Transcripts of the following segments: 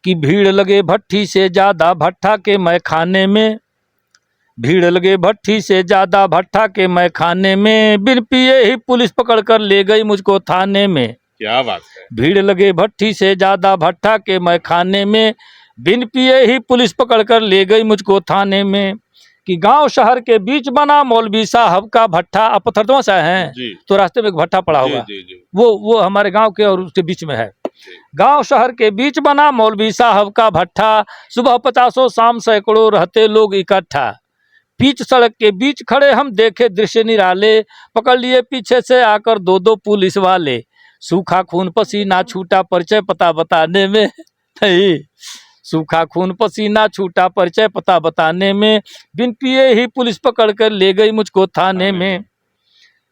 कि भीड़ लगे भट्ठी से ज्यादा भट्ठा के मैखाने में, भीड़ लगे भट्ठी से ज्यादा भट्ठा के मैखाने में, बिन पिए ही पुलिस पकड़ कर ले गई मुझको थाने में। क्या बात है। भीड़ लगे भट्ठी से ज्यादा भट्ठा के मैखाने में, बिन पिए ही पुलिस पकड़ कर ले गई मुझको थाने में। कि गांव शहर के बीच बना मौलवी साहब का भट्ठा। आप पत्थरदुआ से हैं तो रास्ते में एक भट्ठा पड़ा होगा, वो हमारे गांव के और उसके बीच में है। गांव शहर के बीच बना मौलवी साहब का भट्ठा, सुबह 50 शाम सैकड़ों रहते लोग इकट्ठा। बीच सड़क के बीच खड़े हम देखे दृश्य निराले, पकड़ लिए पीछे से आकर दो दो पुलिस वाले। सूखा खून पसीना छूटा परिचय पता बताने में, नहीं सूखा खून पसीना छूटा परिचय पता बताने में, बिन पिए ही पुलिस पकड़ कर ले गई मुझको थाने में।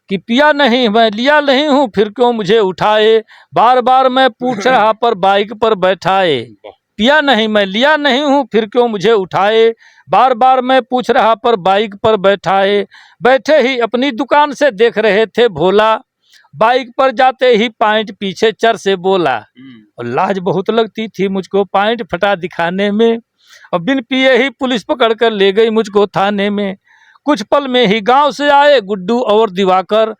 कि पिया नहीं मैं लिया नहीं हूँ फिर क्यों मुझे उठाए, बार बार मैं पूछ रहा पर बाइक पर बैठाए। पिया नहीं मैं लिया नहीं हूँ फिर क्यों मुझे उठाए, बार बार मैं पूछ रहा पर बाइक पर बैठाए। बैठे ही अपनी दुकान से देख रहे थे भोला, बाइक पर जाते ही पॉइंट पीछे चर से बोला। और लाज बहुत लगती थी मुझको पॉइंट फटा दिखाने में, और बिन पिए ही पुलिस पकड़ कर ले गई मुझको थाने में। कुछ पल में ही गांव से आए गुड्डू और दिवाकर,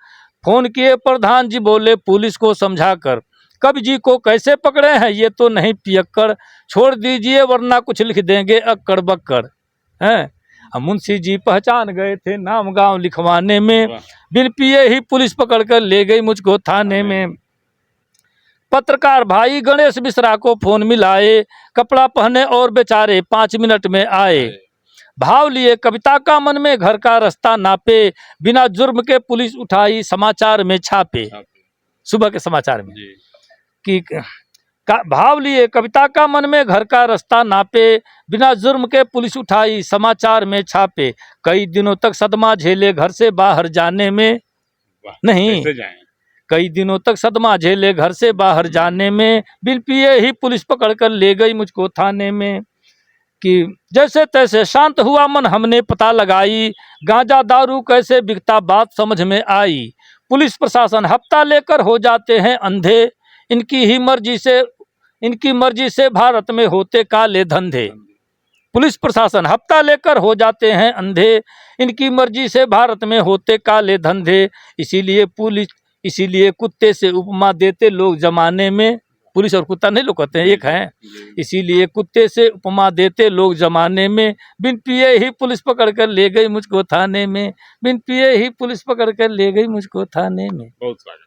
फोन किए प्रधान जी बोले पुलिस को समझाकर। कब जी को कैसे पकड़े हैं ये तो नहीं पियक्कड़, छोड़ दीजिए वरना कुछ लिख देंगे अक्कड़ बक्कड़ हैं। मुंशी जी पहचान गए थे नाम गांव लिखवाने में, बिन पिए ही पुलिस पकड़ कर ले गई मुझको थाने में। पत्रकार भाई गणेश मिश्रा को फोन मिलाए, कपड़ा पहने और बेचारे 5 मिनट में आए। भाव लिए कविता का मन में घर का रास्ता नापे, बिना जुर्म के पुलिस उठाई समाचार में छापे। सुबह के समाचार में कि भाव लिए कविता का मन में घर का रास्ता नापे, बिना जुर्म के पुलिस उठाई समाचार में छापे। कई दिनों तक सदमा झेले घर से बाहर जाने में, नहीं कई दिनों तक सदमा झेले घर से बाहर जाने में, बिन पिए ही पुलिस पकड़ कर ले गई मुझको थाने में। कि जैसे तैसे शांत हुआ मन हमने पता लगाई, गांजा दारू कैसे बिकता बात समझ में आई। पुलिस प्रशासन हफ्ता लेकर हो जाते हैं अंधे, इनकी मर्जी से भारत में होते काले धंधे। पुलिस प्रशासन हफ्ता लेकर हो जाते हैं अंधे, इनकी मर्जी से भारत में होते काले धंधे। इसीलिए कुत्ते से उपमा देते लोग जमाने में, पुलिस और कुत्ता नहीं लोग कहते हैं एक हैं, इसीलिए कुत्ते से उपमा देते लोग जमाने में। बिन पिए ही पुलिस पकड़ कर ले गई मुझको थाने में, बिन पिए ही पुलिस पकड़ कर ले गई मुझको थाने में।